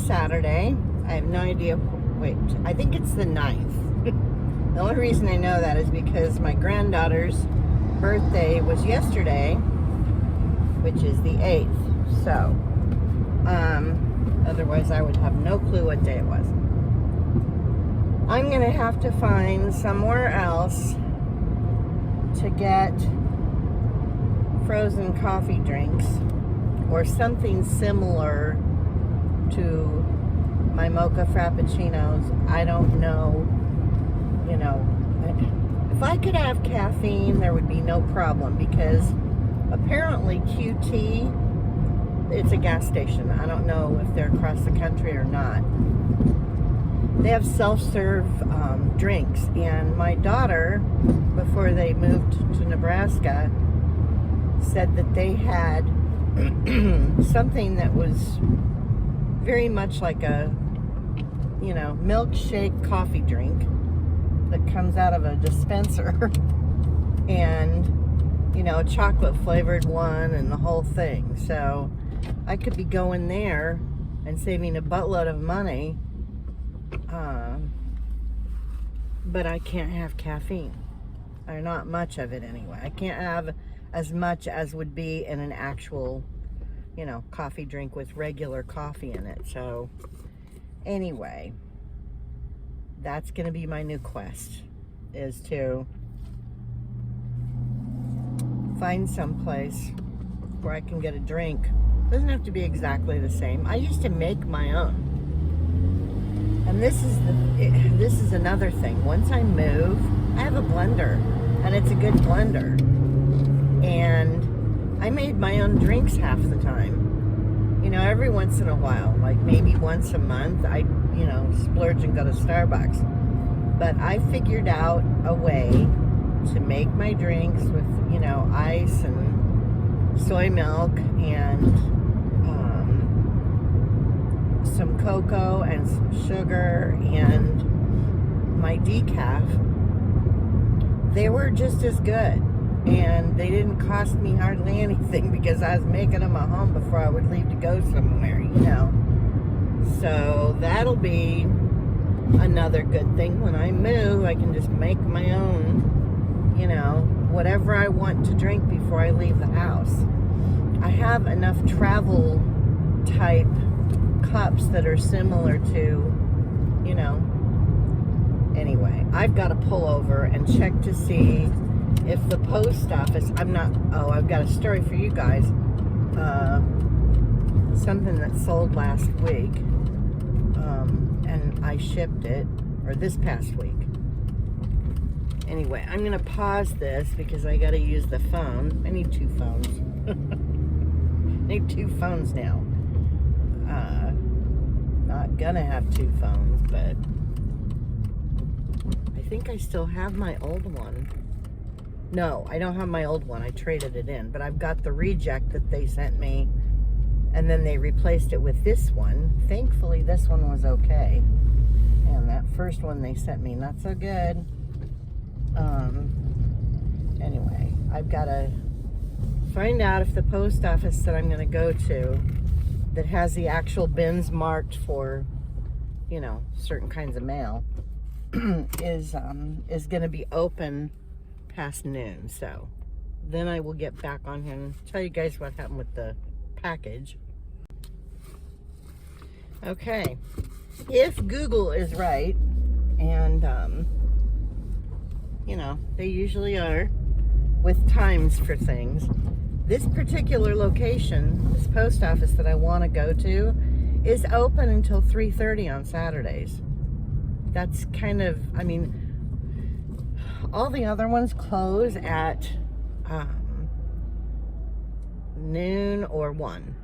Saturday. I have no idea. Wait, I think it's the 9th. The only reason I know that is because my granddaughter's birthday was yesterday, which is the 8th. So, otherwise I would have no clue what day it was. I'm going to have to find somewhere else to get frozen coffee drinks or something similar to my mocha frappuccinos. I don't know, you know, if I could have caffeine, there would be no problem, because apparently QT, it's a gas station. I don't know if they're across the country or not. They have self-serve drinks, and my daughter, before they moved to Nebraska, said that they had something that was very much like a, you know, milkshake coffee drink that comes out of a dispenser, and, you know, a chocolate flavored one and the whole thing. So I could be going there and saving a buttload of money, but I can't have caffeine, or not much of it anyway. I can't have as much as would be in an actual, you know, coffee drink with regular coffee in it. So anyway, that's going to be my new quest, is to find some place where I can get a drink. It doesn't have to be exactly the same. I used to make my own. And this is another thing. Once I move, I have a blender, and it's a good blender. And I made my own drinks half the time. You know, every once in a while, like maybe once a month, I, you know, splurge and go to Starbucks. But I figured out a way to make my drinks with, you know, ice and soy milk and some cocoa and some sugar and my decaf. They were just as good, and they didn't cost me hardly anything, because I was making them at home before I would leave to go somewhere, you know. So that'll be another good thing. When I move, I can just make my own, you know, whatever I want to drink before I leave the house. I have enough travel type cups that are similar to, you know, anyway, I've got to pull over and check to see if the post office, I've got a story for you guys, something that sold last week, and I shipped it, or this past week. Anyway, I'm going to pause this because I got to use the phone. I need two phones. I need two phones now. Not gonna have two phones, but I think I still have my old one. No, I don't have my old one. I traded it in, but I've got the reject that they sent me, and then they replaced it with this one. Thankfully, this one was okay, and that first one they sent me, not so good. Anyway, I've got to find out if the post office that I'm going to go to, that has the actual bins marked for, you know, certain kinds of mail, is going to be open past noon. So then I will get back on here and tell you guys what happened with the package. Okay, if Google is right, and you know, they usually are with times for things, this particular location, this post office that I want to go to, is open until 3:30 on Saturdays. That's kind of, I mean, all the other ones close at noon or 1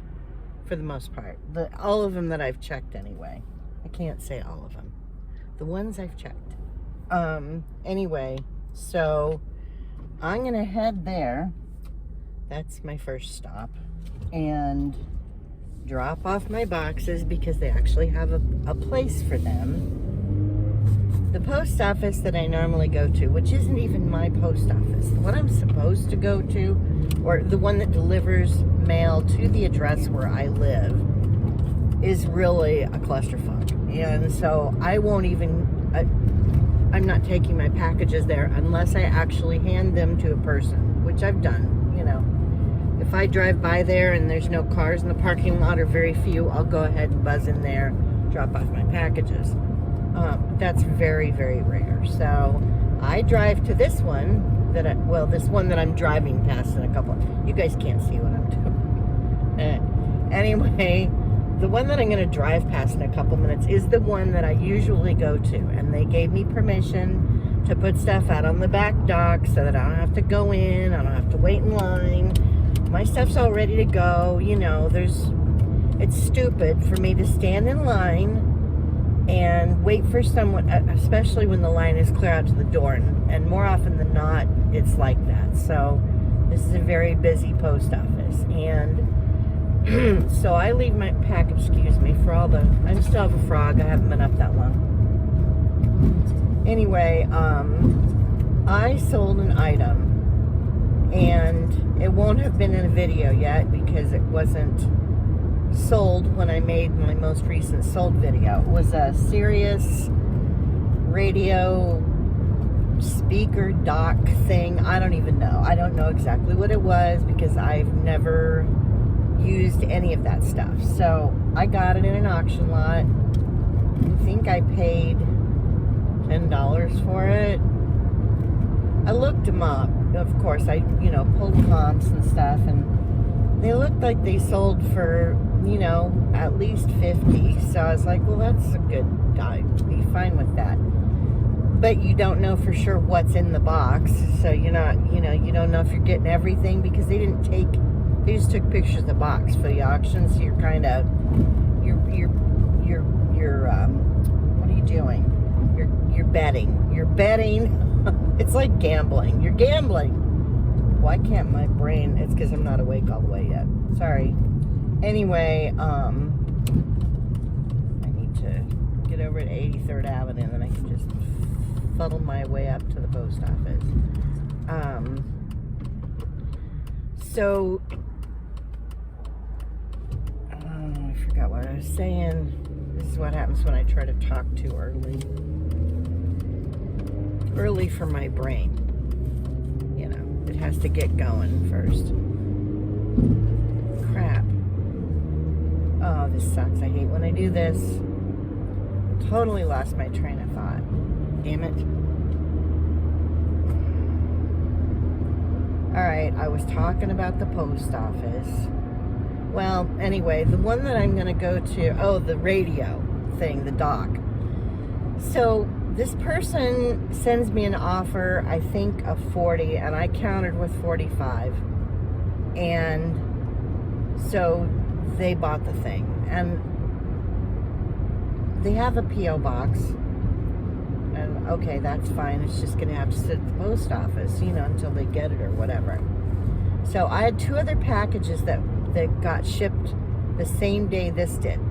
for the most part. All of them that I've checked anyway. I can't say all of them. The ones I've checked. Anyway, so I'm going to head there. That's my first stop, and drop off my boxes, because they actually have a place for them. The post office that I normally go to, which isn't even my post office, what I'm supposed to go to, or the one that delivers mail to the address where I live, is really a clusterfuck. And so I won't even, I'm not taking my packages there unless I actually hand them to a person, which I've done, you know. If I drive by there and there's no cars in the parking lot or very few, I'll go ahead and buzz in there, drop off my packages. That's very, very rare. So I drive to this one this one that I'm driving past in a couple. You guys can't see what I'm doing. Anyway, the one that I'm going to drive past in a couple minutes is the one that I usually go to. And they gave me permission to put stuff out on the back dock so that I don't have to go in. I don't have to wait in line. My stuff's all ready to go. You know, it's stupid for me to stand in line and wait for someone, especially when the line is clear out to the door. And more often than not, it's like that. So this is a very busy post office. And so I leave my package, excuse me, I still have a frog. I haven't been up that long. Anyway, I sold an item, and it won't have been in a video yet because it wasn't sold when I made my most recent sold video. It was a Sirius radio speaker dock thing. I don't even know. I don't know exactly what it was because I've never used any of that stuff. So I got it in an auction lot. I think I paid $10 for it. I looked them up. Of course, I pulled comps and stuff, and they looked like they sold for at least 50. So I was like, well, that's a good, I'd be fine with that. But you don't know for sure what's in the box, so you don't know if you're getting everything because they just took pictures of the box for the auction. So you're kind of, what are you doing? You're betting. You're betting. It's like gambling. You're gambling. Why can't my brain? It's because I'm not awake all the way yet. Sorry. Anyway, I need to get over at 83rd Avenue, and then I can just fuddle my way up to the post office. So, I forgot what I was saying. This is what happens when I try to talk too early. Early for my brain. It has to get going first. Crap. Oh, this sucks. I hate when I do this. Totally lost my train of thought. Damn it. Alright, I was talking about the post office. Well, anyway, the one that I'm going to go to, the radio thing, the dock. So, this person sends me an offer, I think, of 40, and I countered with 45. And so they bought the thing. And they have a P.O. box. And okay, that's fine. It's just going to have to sit at the post office, until they get it or whatever. So I had 2 other packages that got shipped the same day this did.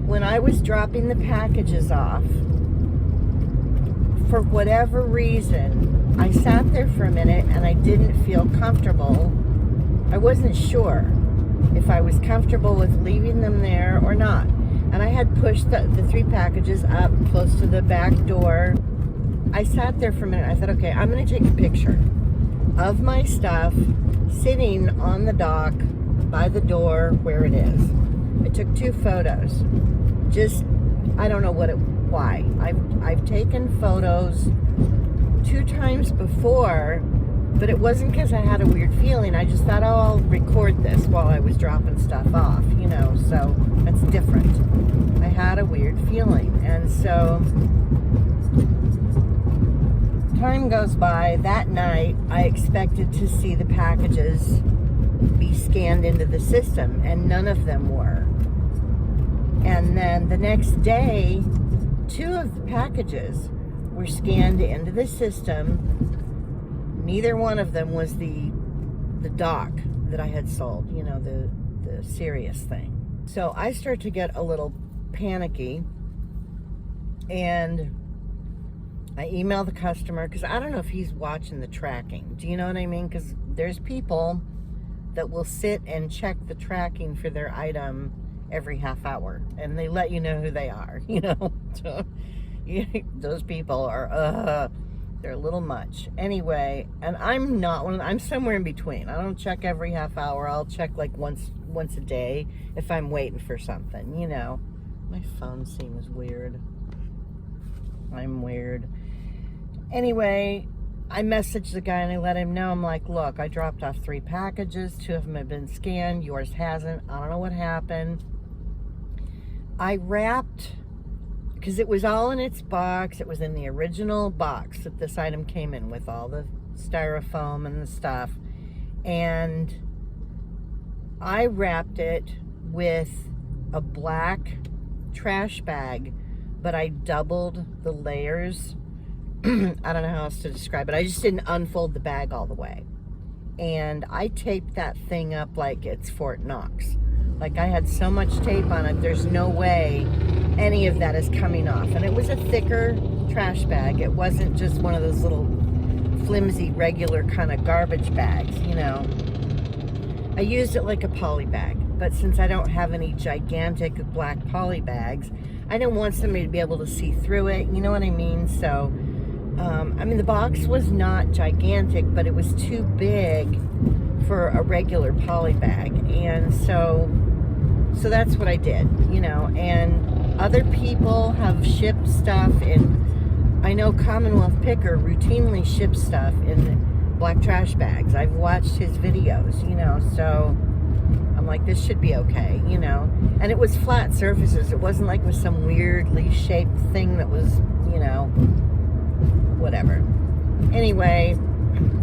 When I was dropping the packages off, for whatever reason, I sat there for a minute and I didn't feel comfortable. I wasn't sure if I was comfortable with leaving them there or not. And I had pushed the 3 packages up close to the back door. I sat there for a minute. I thought, okay, I'm going to take a picture of my stuff sitting on the dock by the door where it is. I took 2 photos. I don't know why. I've taken photos 2 times before, but it wasn't because I had a weird feeling. I just thought, I'll record this while I was dropping stuff off, so that's different. I had a weird feeling. And so time goes by. That night, I expected to see the packages be scanned into the system, and none of them were. And then the next day, 2 of the packages were scanned into the system. Neither one of them was the dock that I had sold, the Sirius thing. So I start to get a little panicky, and I email the customer because I don't know if he's watching the tracking. Do you know what I mean? Because there's people that will sit and check the tracking for their item every half hour, and they let you know who they are, you know. So, those people are, they're a little much. Anyway, and I'm not one. I'm somewhere in between. I don't check every half hour. I'll check like once a day if I'm waiting for something, you know. My phone seems weird. I'm weird. Anyway, I messaged the guy and I let him know. I'm like, look, I dropped off 3 packages. 2 of them have been scanned. Yours hasn't. I don't know what happened. I wrapped, because it was all in its box. It was in the original box that this item came in with, all the styrofoam and the stuff. And I wrapped it with a black trash bag, but I doubled the layers. I don't know how else to describe it. I just didn't unfold the bag all the way. And I taped that thing up like it's Fort Knox. Like, I had so much tape on it, there's no way any of that is coming off. And it was a thicker trash bag. It wasn't just one of those little flimsy, regular kind of garbage bags, you know. I used it like a poly bag. But since I don't have any gigantic black poly bags, I didn't want somebody to be able to see through it. You know what I mean? So, I mean, the box was not gigantic, but it was too big for a regular poly bag. And so that's what I did, you know. And other people have shipped stuff in, I know Commonwealth Picker routinely ships stuff in black trash bags. I've watched his videos, you know, so I'm like, this should be okay, you know. And it was flat surfaces. It wasn't like with some weirdly shaped thing that was, you know, whatever. Anyway,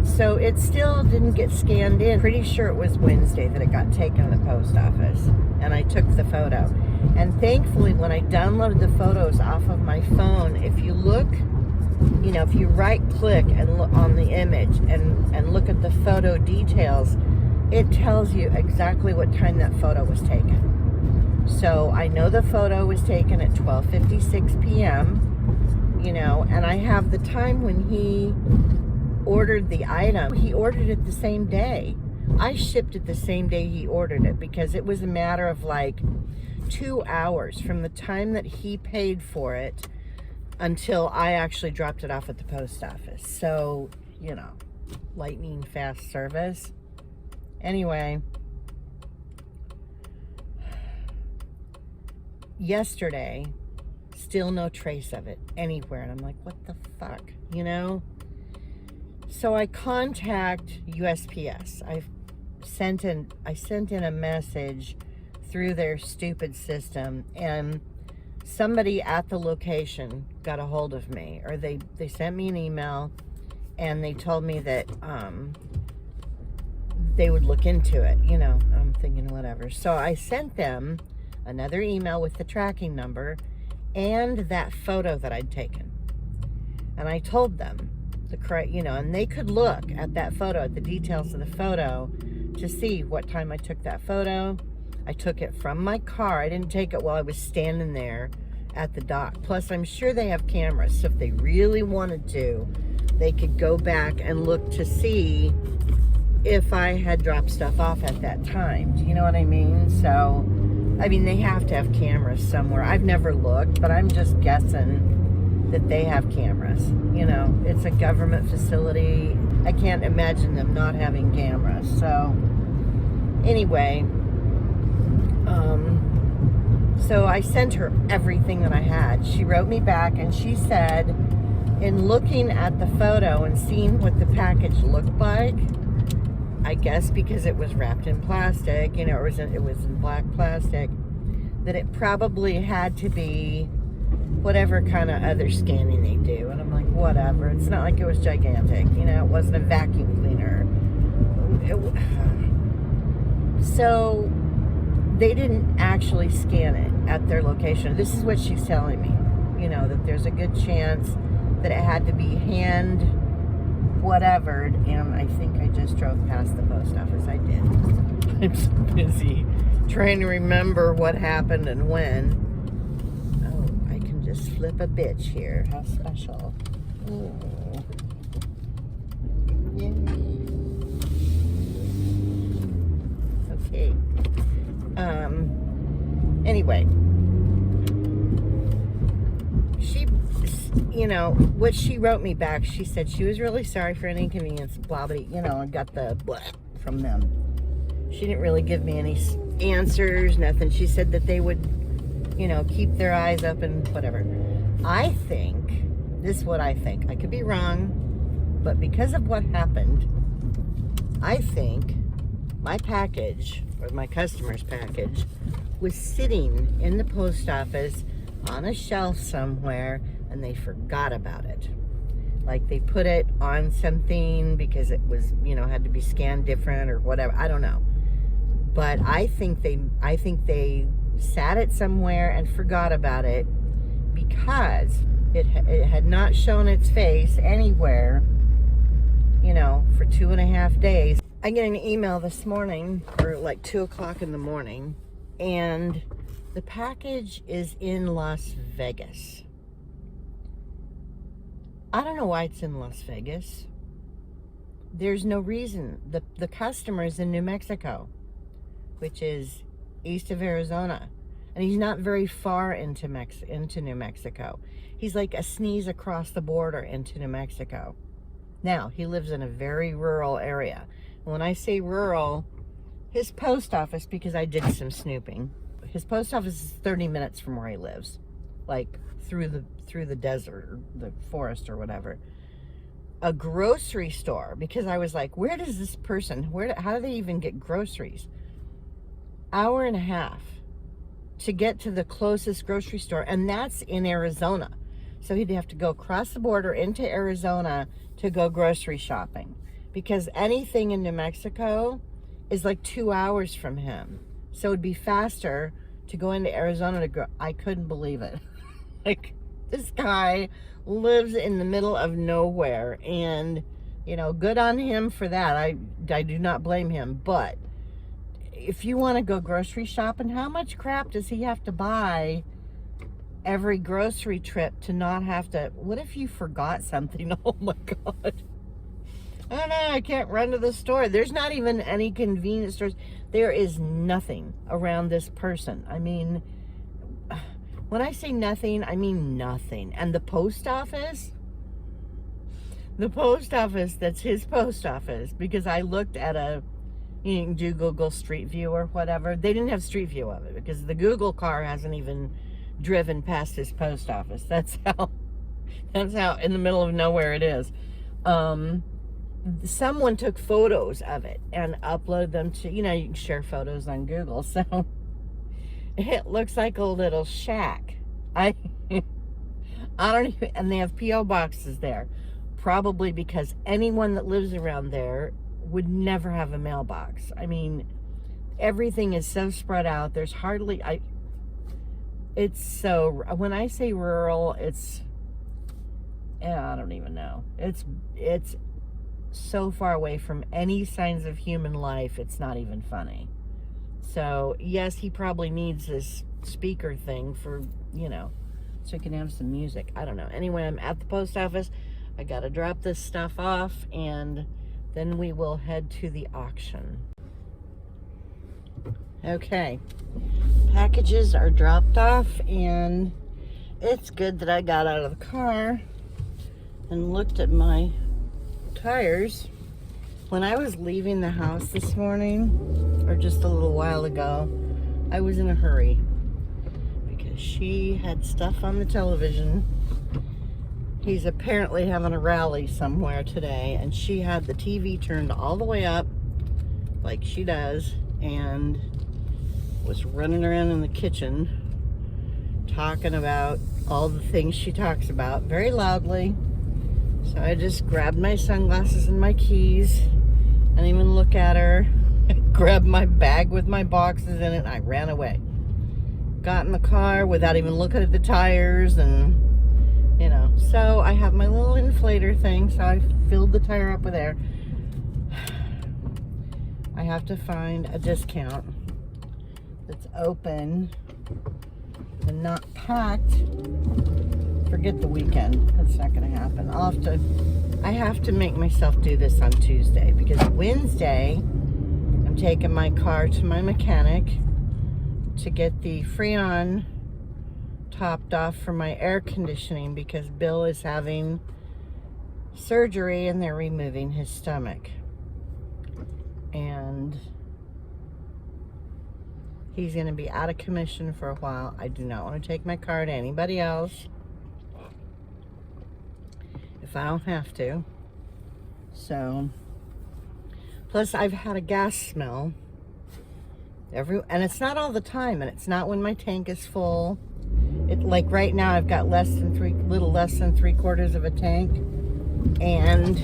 so it still didn't get scanned in. Pretty sure it was Wednesday that it got taken to the post office, and I took the photo. And thankfully, when I downloaded the photos off of my phone, if you look, you know, if you right click and look on the image and look at the photo details, it tells you exactly what time that photo was taken. So I know the photo was taken at 12:56 p.m., you know, and I have the time when he ordered the item. He ordered it the same day. I shipped it the same day he ordered it, because it was a matter of like 2 hours from the time that he paid for it until I actually dropped it off at the post office. So, you know, lightning fast service. Anyway, yesterday, still no trace of it anywhere. And I'm like, what the fuck, you know? So I contact USPS. I sent in a message through their stupid system, and somebody at the location got a hold of me, or they sent me an email, and they told me that they would look into it, you know. I'm thinking whatever. So I sent them another email with the tracking number and that photo that I'd taken. And I told them the correct, you know, and they could look at that photo, at the details of the photo, to see what time I took that photo. I took it from my car. I didn't take it while I was standing there at the dock. Plus, I'm sure they have cameras, so if they really wanted to, they could go back and look to see if I had dropped stuff off at that time. Do you know what I mean? So, I mean, they have to have cameras somewhere. I've never looked, but I'm just guessing that they have cameras. You know, it's a government facility. I can't imagine them not having cameras. So, anyway, so I sent her everything that I had. She wrote me back and she said, in looking at the photo and seeing what the package looked like, I guess because it was wrapped in plastic, you know, it was in black plastic, that it probably had to be whatever kind of other scanning they do. And I'm like, whatever. It's not like it was gigantic, you know. It wasn't a vacuum cleaner. So they didn't actually scan it at their location. This is what she's telling me, you know, that there's a good chance that it had to be hand whatevered, and I think I just drove past the post office. I did. I'm so busy trying to remember what happened and when. Oh, I can just flip a bitch here. How special. Ooh. Yay. Okay. you know, what she wrote me back, she said she was really sorry for any inconvenience, blah, blah, you know, and got the blah from them. She didn't really give me any answers, nothing. She said that they would, you know, keep their eyes open, whatever. I think, this is what I think. I could be wrong, but because of what happened, I think my package, or my customer's package, was sitting in the post office on a shelf somewhere, and they forgot about it. Like they put it on something because it was, you know, had to be scanned different or whatever. I don't know. But I think they sat it somewhere and forgot about it because it had not shown its face anywhere, you know, for 2.5 days. I get an email this morning, or like 2 o'clock in the morning, and the package is in Las Vegas. I don't know why it's in Las Vegas. There's no reason. The customer is in New Mexico, which is east of Arizona. And he's not very far into New Mexico. He's like a sneeze across the border into New Mexico. Now, he lives in a very rural area. And when I say rural, his post office, because I did some snooping, his post office is 30 minutes from where he lives. Like through the desert, or the forest or whatever. A grocery store, because I was like, where does this person, how do they even get groceries? 1.5 hours to get to the closest grocery store, and that's in Arizona. So he'd have to go across the border into Arizona to go grocery shopping, because anything in New Mexico is like 2 hours from him. So it'd be faster to go into Arizona to go. I couldn't believe it. Like, this guy lives in the middle of nowhere, and, you know, good on him for that. I do not blame him, but if you want to go grocery shopping, how much crap does he have to buy every grocery trip to not have to? What if you forgot something? Oh my God. I don't know, I can't run to the store. There's not even any convenience stores. There is nothing around this person. I mean, when I say nothing, I mean nothing. And the post office, that's his post office, because I looked at you can do Google Street View or whatever. They didn't have Street View of it because the Google car hasn't even driven past his post office. That's how in the middle of nowhere it is. Someone took photos of it and uploaded them to, you know, you can share photos on Google. So it looks like a little shack. I don't even, and they have P.O. boxes there. Probably because anyone that lives around there would never have a mailbox. I mean, everything is so spread out. There's hardly, it's so, when I say rural, it's, I don't even know. It's so far away from any signs of human life, it's not even funny. So, yes, he probably needs this speaker thing for, you know, so he can have some music. I don't know. Anyway, I'm at the post office. I got to drop this stuff off, and then we will head to the auction. Okay. Packages are dropped off, and it's good that I got out of the car and looked at my tires. When I was leaving the house this morning, or just a little while ago, I was in a hurry because she had stuff on the television. He's apparently having a rally somewhere today, and she had the TV turned all the way up like she does, and was running around in the kitchen talking about all the things she talks about very loudly. So I just grabbed my sunglasses and my keys. I didn't even look at her. Grabbed my bag with my boxes in it, and I ran away. Got in the car without even looking at the tires, and, you know. So I have my little inflator thing, so I filled the tire up with air. I have to find a discount that's open and not packed. Forget the weekend. That's not going to happen. I have to make myself do this on Tuesday, because Wednesday I'm taking my car to my mechanic to get the Freon topped off for my air conditioning because Bill is having surgery and they're removing his stomach. And he's going to be out of commission for a while. I do not want to take my car to anybody else if I don't have to. So, plus I've had a gas smell and it's not all the time, and it's not when my tank is full. Like right now I've got little less than 3/4 of a tank, and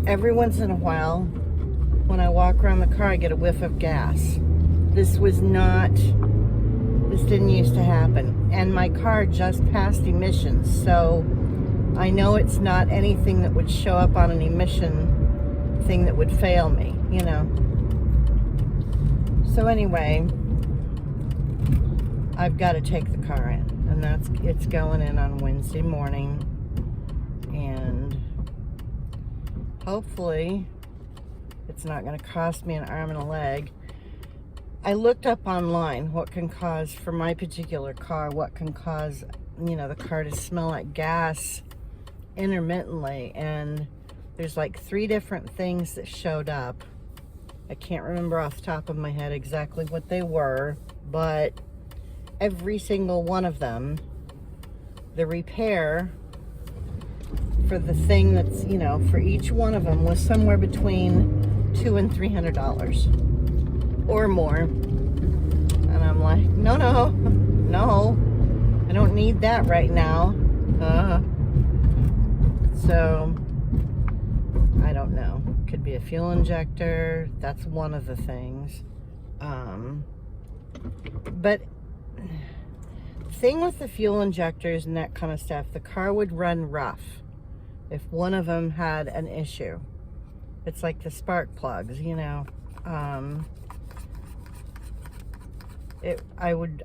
every once in a while when I walk around the car I get a whiff of gas. This didn't used to happen, and my car just passed emissions, so I know it's not anything that would show up on an emission thing that would fail me, you know. So anyway, I've got to take the car in, and it's going in on Wednesday morning, and hopefully it's not going to cost me an arm and a leg. I looked up online what can cause, for my particular car, what can cause, you know, the car to smell like gas intermittently, and there's like 3 different things that showed up. I can't remember off the top of my head exactly what they were, but every single one of them, the repair for the thing that's, you know, for each one of them was somewhere between $200 and $300 or more. And I'm like, no, I don't need that right now. So I don't know. Could be a fuel injector. That's one of the things. But the thing with the fuel injectors and that kind of stuff, the car would run rough if one of them had an issue. It's like the spark plugs, you know. I would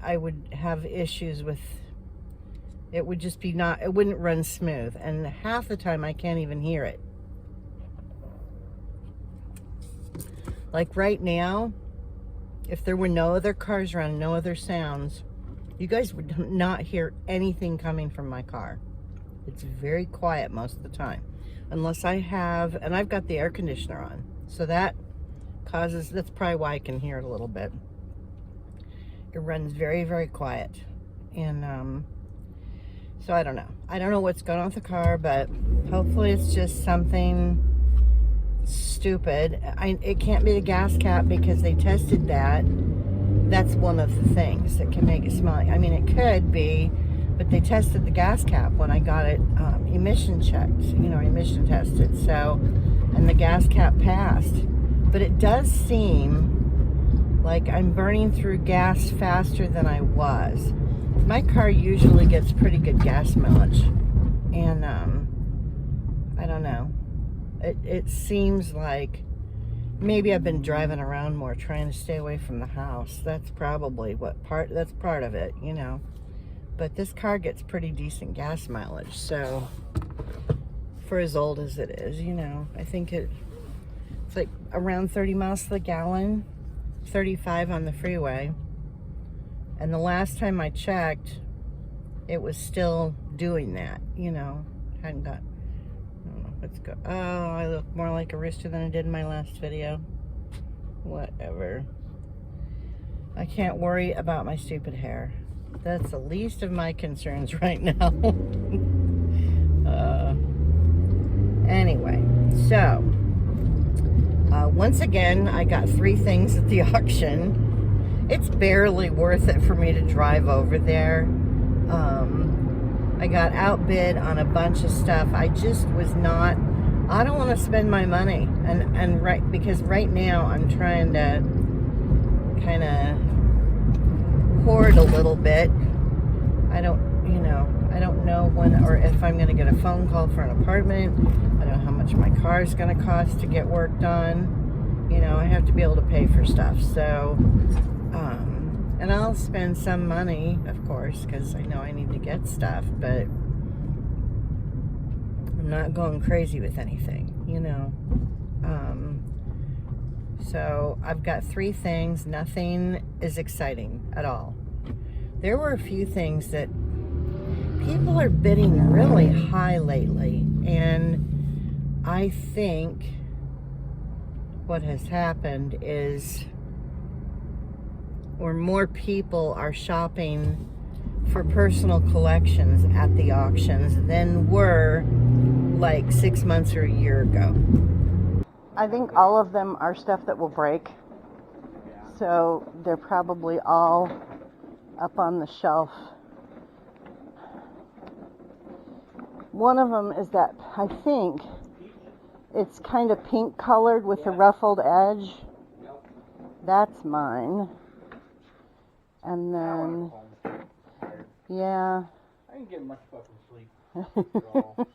have issues with it. Would just be it wouldn't run smooth, and half the time I can't even hear it. Like right now, if there were no other cars around, no other sounds, you guys would not hear anything coming from my car. It's very quiet most of the time, unless and I've got the air conditioner on, so that's probably why I can hear it a little bit. It runs very, very quiet, and so I don't know what's going on with the car, but hopefully it's just something stupid. It can't be the gas cap, because they tested that. That's one of the things that can make it smell. I mean, it could be, but they tested the gas cap when I got it emission checked, you know, emission tested. So, and the gas cap passed. But it does seem like I'm burning through gas faster than I was. My car usually gets pretty good gas mileage, and I don't know. It seems like maybe I've been driving around more, trying to stay away from the house. That's probably that's part of it, you know. But this car gets pretty decent gas mileage, so for as old as it is, you know, I think it's like around 30 miles to the gallon, 35 on the freeway. And the last time I checked, it was still doing that, you know. Hadn't got, I don't know, let's go. Oh, I look more like a rooster than I did in my last video. Whatever. I can't worry about my stupid hair. That's the least of my concerns right now. Anyway, so once again, I got 3 things at the auction. It's barely worth it for me to drive over there. I got outbid on a bunch of stuff. I just was not, I don't want to spend my money. And because right now I'm trying to kind of hoard a little bit. I don't know when or if I'm going to get a phone call for an apartment. I don't know how much my car is going to cost to get work done. You know, I have to be able to pay for stuff. So, and I'll spend some money, of course, because I know I need to get stuff, but I'm not going crazy with anything, you know. So I've got 3 things. Nothing is exciting at all. There were a few things that people are bidding really high lately, and I think what has happened is, or more people are shopping for personal collections at the auctions than were like 6 months or a year ago. I think all of them are stuff that will break, so they're probably all up on the shelf. One of them is that, I think it's kind of pink colored with a ruffled edge. That's mine. And then, yeah. I didn't get much fucking sleep at all.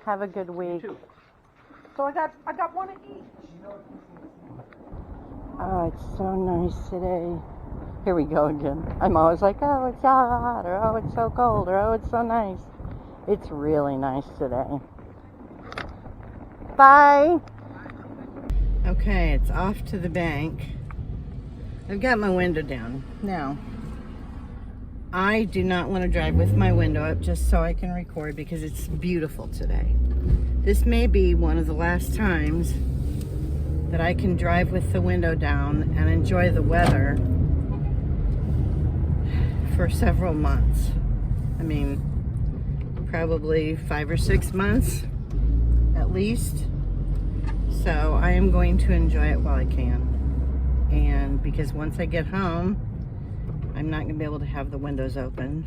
Have a good week. So I got one of each. Oh, it's so nice today. Here we go again. I'm always like, oh, it's hot, or oh, it's so cold, or oh, it's so nice. It's really nice today. Bye. Okay, it's off to the bank. I've got my window down. Now, I do not want to drive with my window up just so I can record because it's beautiful today. This may be one of the last times that I can drive with the window down and enjoy the weather for several months. I mean, probably 5 or 6 months at least. So I am going to enjoy it while I can. And because once I get home, I'm not going to be able to have the windows open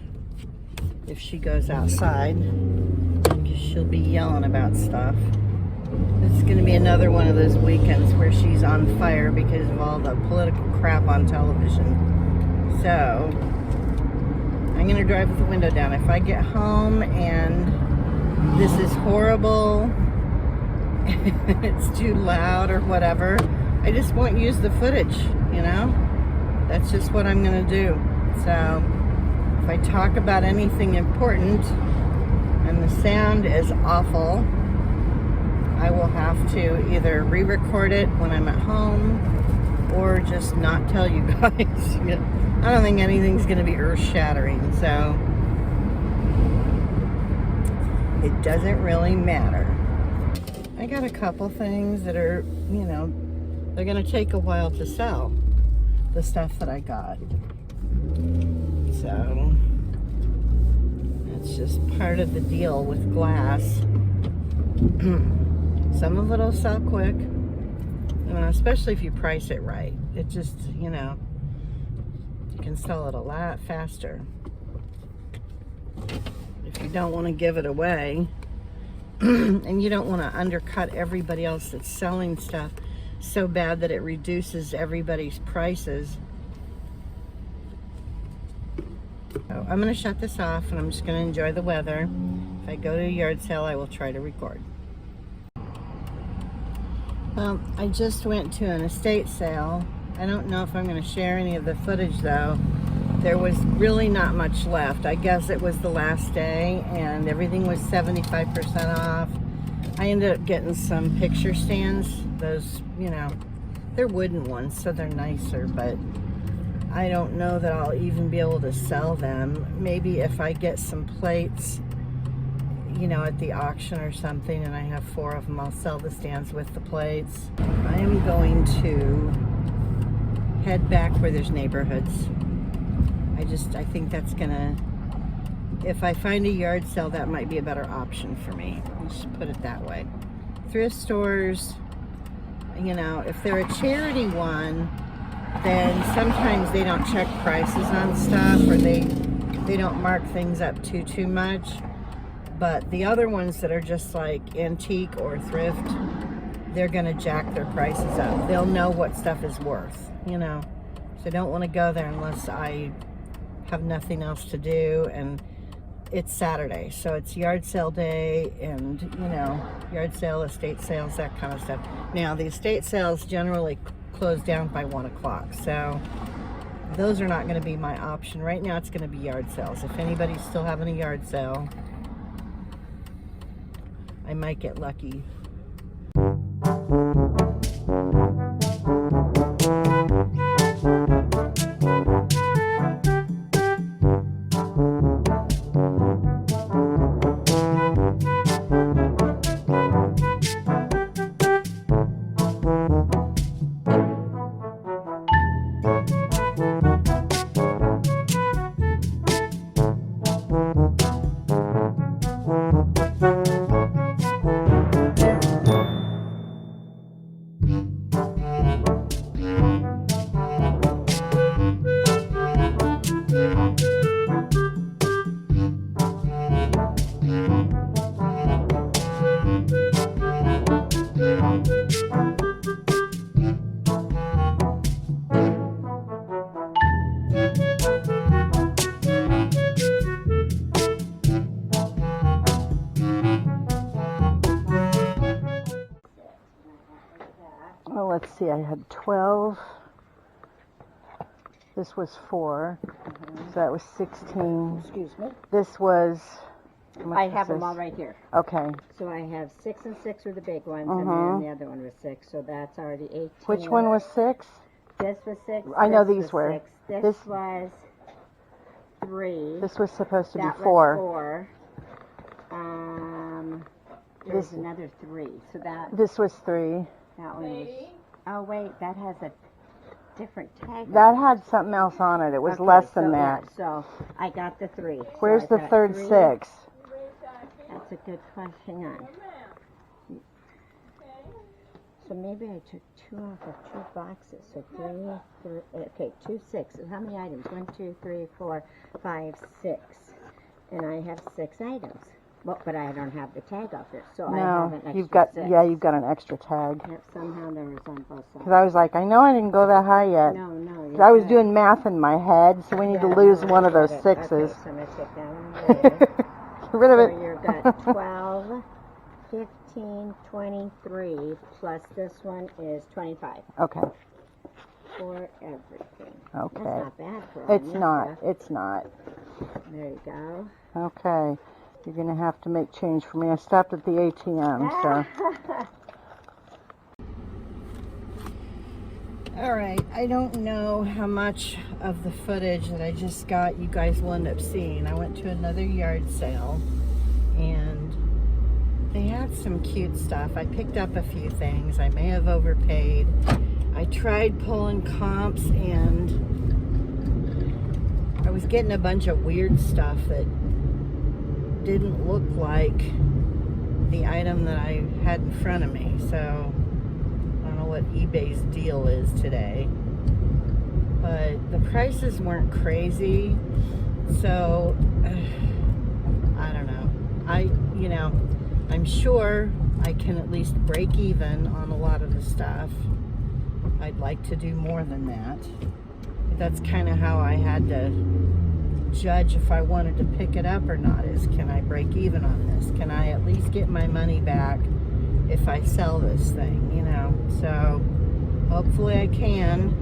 if she goes outside, because she'll be yelling about stuff. It's going to be another one of those weekends where she's on fire because of all the political crap on television. So I'm going to drive with the window down. If I get home and this is horrible, it's too loud or whatever, I just won't use the footage, you know? That's just what I'm going to do. So if I talk about anything important and the sound is awful, I will have to either re-record it when I'm at home or just not tell you guys. I don't think anything's going to be earth-shattering, so it doesn't really matter. I got a couple things that are, you know, they're going to take a while to sell. The stuff that I got. So it's just part of the deal with glass. Some of it'll sell quick, especially if you price it right. It just, you know, you can sell it a lot faster. If you don't want to give it away and you don't want to undercut everybody else that's selling stuff so bad that it reduces everybody's prices. So I'm going to shut this off and I'm just going to enjoy the weather. If I go to a yard sale, I will try to record. Well, I just went to an estate sale. I don't know if I'm going to share any of the footage though. There was really not much left. I guess it was the last day and everything was 75% off. I ended up getting some picture stands. Those, you know, they're wooden ones, so they're nicer, but I don't know that I'll even be able to sell them. Maybe if I get some plates, you know, at the auction or something, and I have 4 of them, I'll sell the stands with the plates. I am going to head back where there's neighborhoods. I think that's gonna, if I find a yard sale, that might be a better option for me. Let's just put it that way. Thrift stores, you know, if they're a charity one, then sometimes they don't check prices on stuff, or they don't mark things up too much. But the other ones that are just like antique or thrift, they're gonna jack their prices up. They'll know what stuff is worth, you know. So I don't want to go there unless I have nothing else to do, and it's Saturday, so it's yard sale day, and you know, yard sale, estate sales, that kind of stuff. Now the estate sales generally close down by 1 o'clock, so those are not going to be my option right now. It's going to be yard sales. If anybody's still having a yard sale, I might get lucky. Well, let's see, I had 12. This was 4. So that was 16. Excuse me. This was... I have them all right here. Okay. So I have 6 and 6 were the big ones, and then the other one was 6. So that's already 18. Which one was 6? This was 6. I know this these was were. 6. This was 3. This was supposed to be that 4. was 4. There's another 3. So This was 3. that one was. Oh wait, that has a different tag. That had something else on it. It was less than that. Yeah, so I got the 3. Where's so the third 3. 6? That's a good question. Hang on. So maybe I took 2 off of 2 boxes. So 3, okay, 2 6s. How many items? 1, 2, 3, 4, 5, 6. And I have 6 items. Well, but I don't have the tag off it. So I have an extra you've got 6. you've got an extra tag. Yep, somehow there was on both sides. Because I was like, I know I didn't go that high yet. No. 'Cause I was doing math in my head, so we need to lose one of those 6s. Okay, so I'm going to take that one away. Get rid of So it. you've got 12, 15, 23, plus this one is 25 Okay. for everything. Okay. That's not bad for all It's this not. stuff. It's not. There you go. Okay. You're going to have to make change for me. I stopped at the ATM, so. All right. I don't know how much of the footage that I just got you guys will end up seeing. I went to another yard sale, and they had some cute stuff. I picked up a few things. I may have overpaid. I tried pulling comps, and I was getting a bunch of weird stuff that didn't look like the item that I had in front of me. So I don't know what eBay's deal is today, but the prices weren't crazy. So I don't know. I'm sure I can at least break even on a lot of the stuff. I'd like to do more than that. But that's kind of how I had to judge if I wanted to pick it up or not, is can I break even on this? Can I at least get my money back if I sell this thing, So hopefully I can.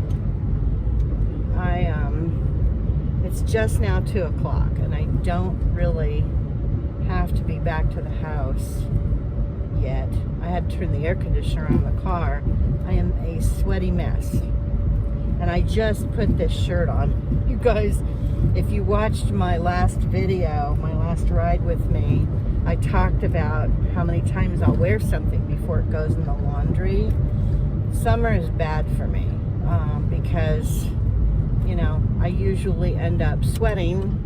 It's just now 2 o'clock, and I don't really have to be back to the house yet. I had to turn the air conditioner on in the car. I am a sweaty mess, and I just put this shirt on. You guys, if you watched my last video, my last ride with me, I talked about how many times I'll wear something before it goes in the laundry. Summer is bad for me because, I usually end up sweating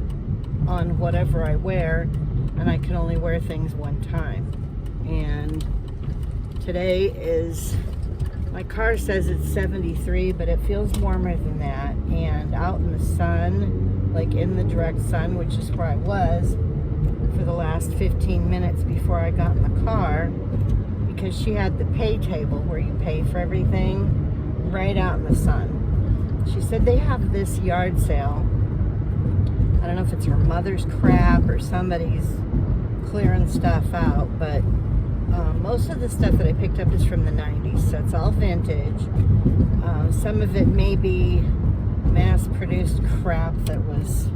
on whatever I wear, and I can only wear things one time. And today is, my car says it's 73, but it feels warmer than that. And out in the sun, like in the direct sun, which is where I was for the last 15 minutes before I got in the car, because she had the pay table where you pay for everything right out in the sun. She said they have this yard sale, and don't know if it's her mother's crap or somebody's clearing stuff out, but most of the stuff that I picked up is from the 90s, so it's all vintage. Some of it may be mass-produced crap that was,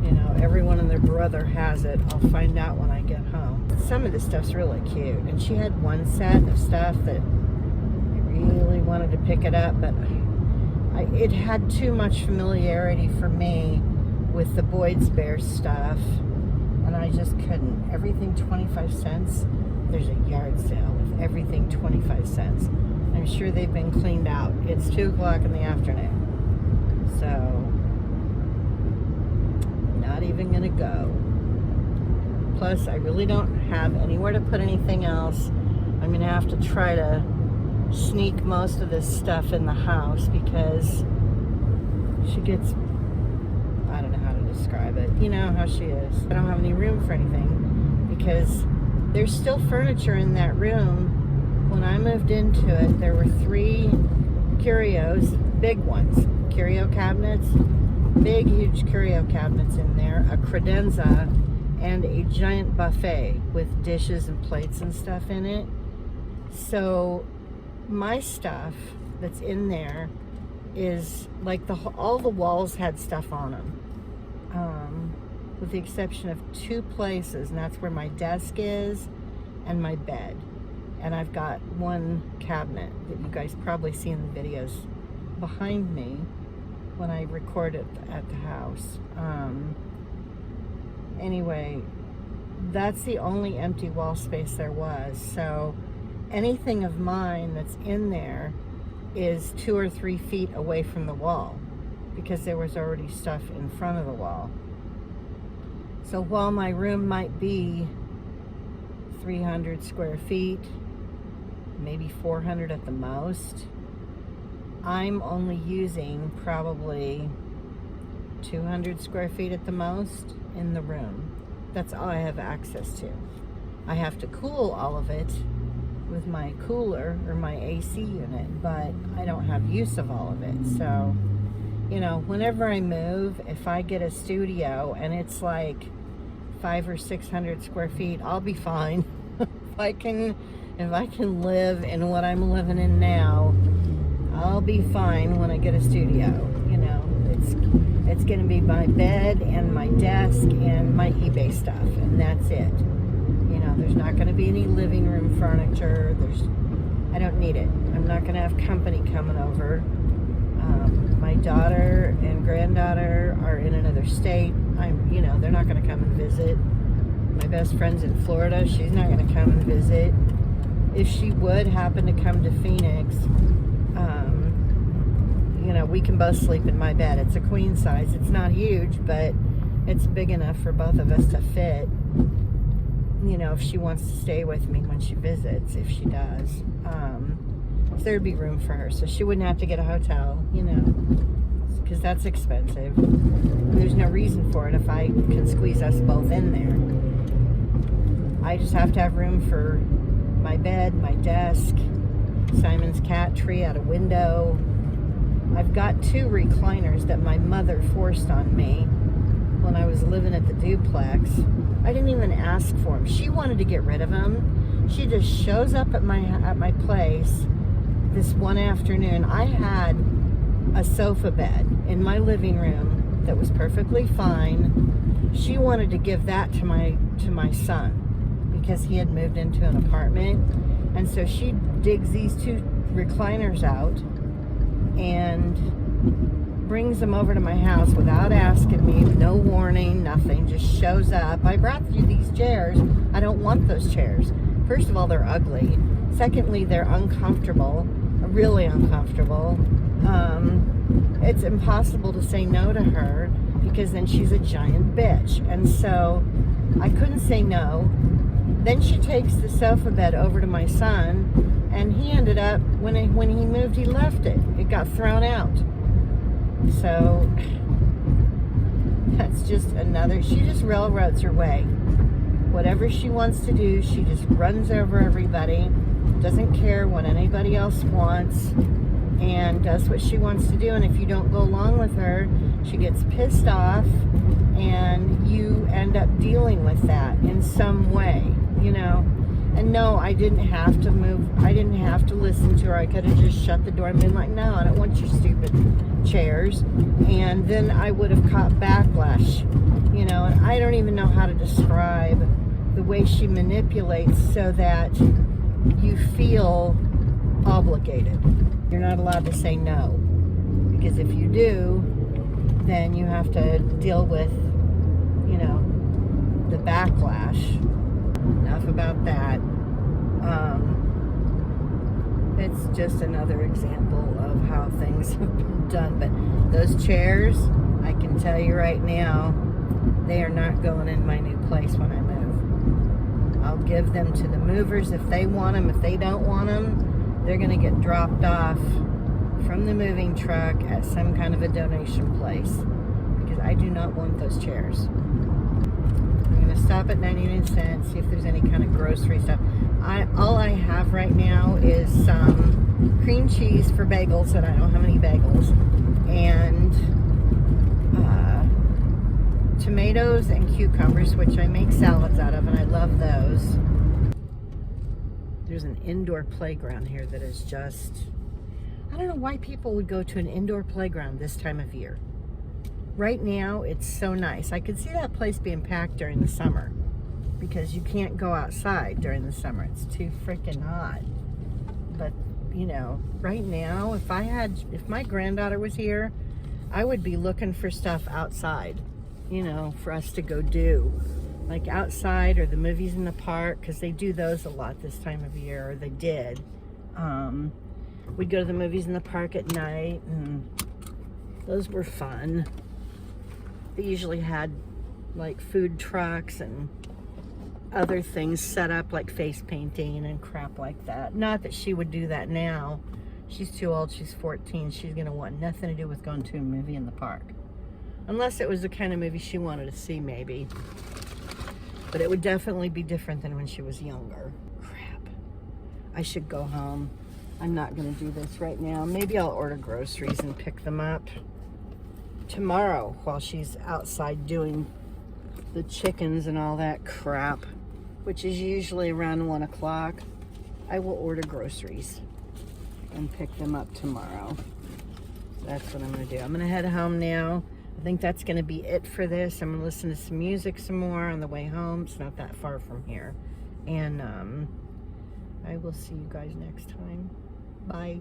you know, everyone and their brother has it. I'll find out when I get home. Some of the stuff's really cute, and she had one set of stuff that I really wanted to pick it up, but it had too much familiarity for me with the Boyd's Bear stuff, and I just couldn't. Everything 25 cents. There's a yard sale with everything 25 cents. I'm sure they've been cleaned out. It's 2 o'clock in the afternoon. So, not even gonna go. Plus, I really don't have anywhere to put anything else. I'm gonna have to try to sneak most of this stuff in the house because she gets, I don't know how to describe it. You know how she is. I don't have any room for anything because there's still furniture in that room. When I moved into it, there were 3 curios, big ones, curio cabinets, big, huge curio cabinets in there, a credenza, and a giant buffet with dishes and plates and stuff in it. So my stuff that's in there is like all the walls had stuff on them, with the exception of 2 places, and that's where my desk is and my bed. And I've got one cabinet that you guys probably see in the videos behind me when I record it at the house. Anyway, that's the only empty wall space there was. So anything of mine that's in there is 2 or 3 feet away from the wall because there was already stuff in front of the wall. So while my room might be 300 square feet, maybe 400 at the most, I'm only using probably 200 square feet at the most in the room. That's all I have access to. I have to cool all of it with my cooler or my AC unit, but I don't have use of all of it. So, you know, whenever I move, if I get a studio and it's like 500 or 600 square feet, I'll be fine. If I can live in what I'm living in now, I'll be fine when I get a studio. You know, it's going to be my bed and my desk and my eBay stuff, and that's it. You know, there's not going to be any living room furniture. I don't need it. I'm not going to have company coming over. My daughter and granddaughter are in another state. You know, they're not going to come and visit. My best friend's in Florida. She's not going to come and visit. If she would happen to come to Phoenix, you know, we can both sleep in my bed. It's a queen size. It's not huge, but it's big enough for both of us to fit. You know, if she wants to stay with me when she visits, if she does. So there'd be room for her. So she wouldn't have to get a hotel, you know, because that's expensive. There's no reason for it if I can squeeze us both in there. I just have to have room for my bed, my desk, Simon's cat tree out a window. I've got 2 recliners that my mother forced on me when I was living at the duplex. I didn't even ask for them. She wanted to get rid of them. She just shows up at my place this one afternoon. I had a sofa bed in my living room that was perfectly fine. She wanted to give that to my son because he had moved into an apartment, and so she digs these 2 recliners out and brings them over to my house without asking me, no warning, nothing, just shows up. I brought you these chairs. I don't want those chairs. First of all, they're ugly. Secondly, they're uncomfortable, really uncomfortable. It's impossible to say no to her because then she's a giant bitch. And so I couldn't say no. Then she takes the sofa bed over to my son, and he ended up, when he moved, he left it. It got thrown out. So that's just another, she just railroads her way. Whatever she wants to do, she just runs over everybody, doesn't care what anybody else wants, and does what she wants to do. And if you don't go along with her, She gets pissed off, and you end up dealing with that in some way, you know. And no, I didn't have to move. I didn't have to listen to her. I could have just shut the door and been like, no, I don't want your stupid chairs. And then I would have caught backlash, you know. And I don't even know how to describe the way she manipulates so that you feel obligated. You're not allowed to say no, because if you do, then you have to deal with, you know, the backlash. Enough about that. It's just another example of how things have been done. But those chairs, I can tell you right now, they are not going in my new place when I move. I'll give them to the movers if they want them. If they don't want them, they're going to get dropped off from the moving truck at some kind of a donation place, because I do not want those chairs. I'm going to stop at 99 cents, see if there's any kind of grocery stuff. All I have right now is some cream cheese for bagels, and I don't have any bagels, and tomatoes and cucumbers, which I make salads out of, and I love those. There's an indoor playground here that is just, I don't know why people would go to an indoor playground this time of year. Right now, it's so nice. I could see that place being packed during the summer, because you can't go outside during the summer. It's too freaking hot. But, you know, right now, if my granddaughter was here, I would be looking for stuff outside, you know, for us to go do. Like outside, or the movies in the park, because they do those a lot this time of year, or they did. We'd go to the movies in the park at night, and those were fun. They usually had like food trucks and other things set up, like face painting and crap like that. Not that she would do that now. She's too old. She's 14. She's gonna want nothing to do with going to a movie in the park, unless it was the kind of movie she wanted to see, maybe. But it would definitely be different than when she was younger. Crap. I should go home. I'm not gonna do this right now. Maybe I'll order groceries and pick them up tomorrow while she's outside doing the chickens and all that crap, which is usually around 1 o'clock. I will order groceries and pick them up tomorrow. That's what I'm gonna do. I'm gonna head home now. I think that's gonna be it for this. I'm gonna listen to some music some more on the way home. It's not that far from here. And I will see you guys next time. Bye.